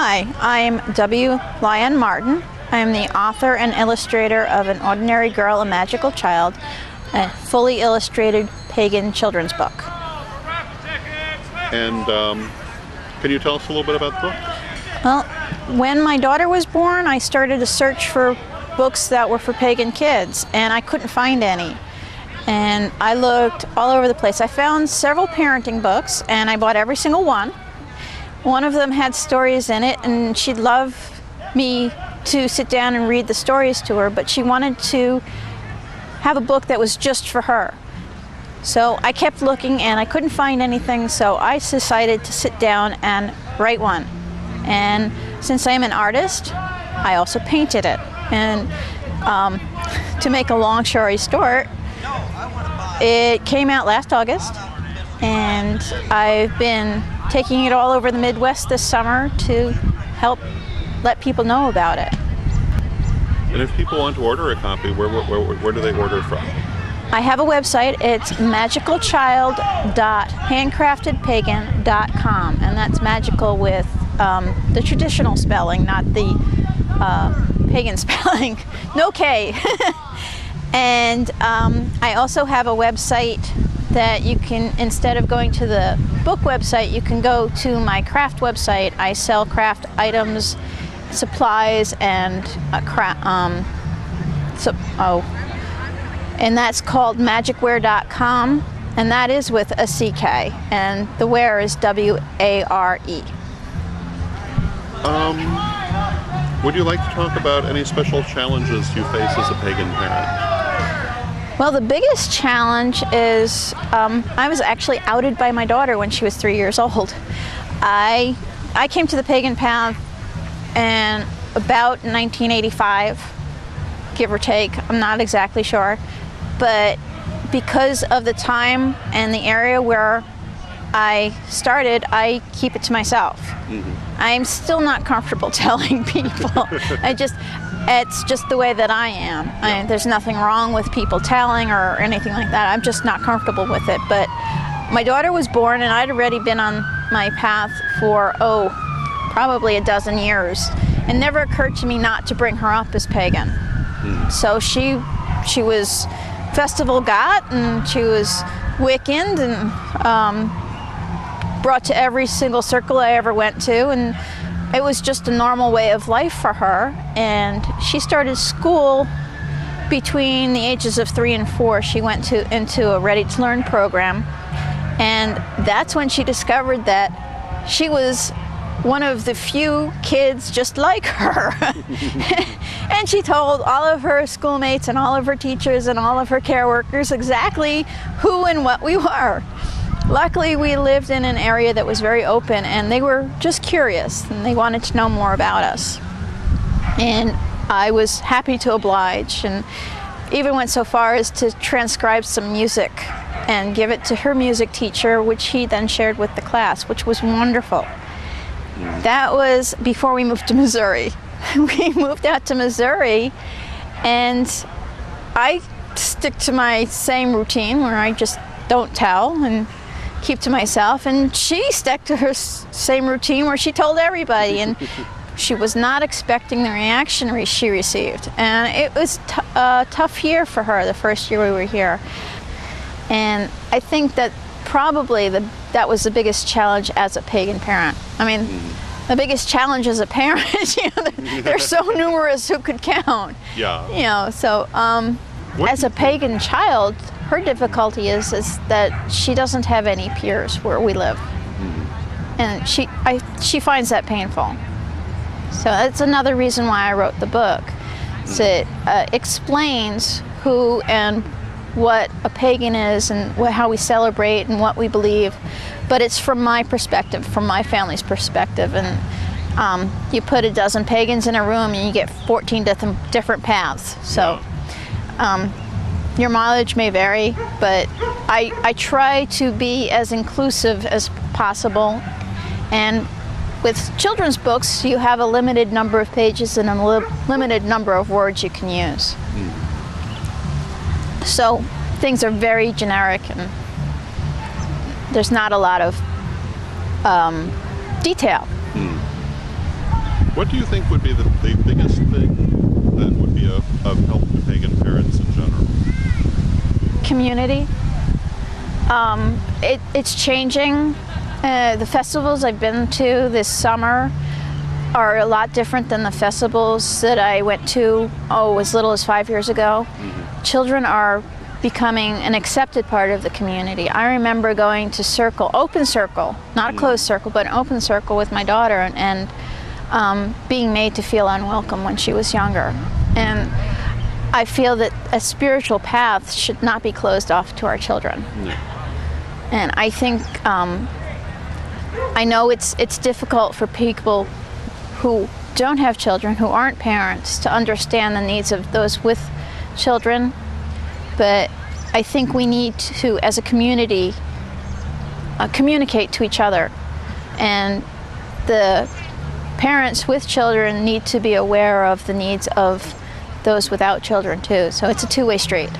Hi, I'm W Lyon Martin. I am the author and illustrator of An Ordinary Girl, a Magical Child, a fully illustrated pagan children's book. And can you tell us a little bit about the book? Well, when my daughter was born, I started a search for books that were for pagan kids, and I couldn't find any. And I looked all over the place. I found several parenting books, and I bought every single one. One of them had stories in it, and she'd love me to sit down and read the stories to her, but she wanted to have a book that was just for her. So I kept looking, and I couldn't find anything, so I decided to sit down and write one. And since I'm an artist, I also painted it. And to make a long story short, it came out last August, and I've been taking it all over the Midwest this summer to help let people know about it. And if people want to order a copy, where do they order from? I have a website. It's magicalchild.handcraftedpagan.com, and that's magical with the traditional spelling, not the pagan spelling. No K. And I also have a website that you can, instead of going to the book website, you can go to my craft website. I sell craft items, supplies, and and that's called magicware.com, and that is with a CK, and the ware is W-A-R-E. Would you like to talk about any special challenges you face as a pagan parent? Well, the biggest challenge is I was actually outed by my daughter when she was 3 years old. I came to the pagan path in about 1985, give or take. I'm not exactly sure. But because of the time and the area where I started, I keep it to myself. Mm-hmm. I'm still not comfortable telling people. It's just the way that I am. Yeah. There's nothing wrong with people telling or anything like that. I'm just not comfortable with it. But my daughter was born, and I'd already been on my path for, probably a dozen years. It never occurred to me not to bring her up as pagan. Mm. So she was festival got, and she was Wiccan, and brought to every single circle I ever went to, and it was just a normal way of life for her. And she started school between the ages of 3 and 4. She went into a Ready to Learn program, and that's when she discovered that she was one of the few kids just like her. And she told all of her schoolmates and all of her teachers and all of her care workers exactly who and what we were. Luckily, we lived in an area that was very open, and they were just curious, and they wanted to know more about us. And I was happy to oblige, and even went so far as to transcribe some music and give it to her music teacher, which he then shared with the class, which was wonderful. That was before we moved to Missouri. We moved out to Missouri, and I stick to my same routine where I just don't tell and keep to myself, and she stuck to her same routine where she told everybody, and she was not expecting the reaction she received. And it was a tough year for her, the first year we were here. And I think that probably that was the biggest challenge as a pagan parent. I mean, the biggest challenge as a parent, they're so numerous, who could count? Yeah. So as a pagan child, her difficulty is that she doesn't have any peers where we live. Mm-hmm. And she finds that painful. So that's another reason why I wrote the book. So it explains who and what a pagan is, and how we celebrate and what we believe. But it's from my perspective, from my family's perspective. And you put a dozen pagans in a room and you get 14 different paths. So your mileage may vary, but I try to be as inclusive as possible. And with children's books, you have a limited number of pages and a limited number of words you can use. So things are very generic, and there's not a lot of detail. What do you think would be the biggest thing that would be of help to pagan parents in general? Community. It's changing. The festivals I've been to this summer are a lot different than the festivals that I went to, as little as 5 years ago. Mm-hmm. Children are becoming an accepted part of the community. I remember going to open circle, not a closed circle, but an open circle with my daughter, and being made to feel unwelcome when she was younger. And I feel that a spiritual path should not be closed off to our children. No. And I think, I know it's difficult for people who don't have children, who aren't parents, to understand the needs of those with children, but I think we need to, as a community, communicate to each other. And the parents with children need to be aware of the needs of those without children too. So it's a two-way street.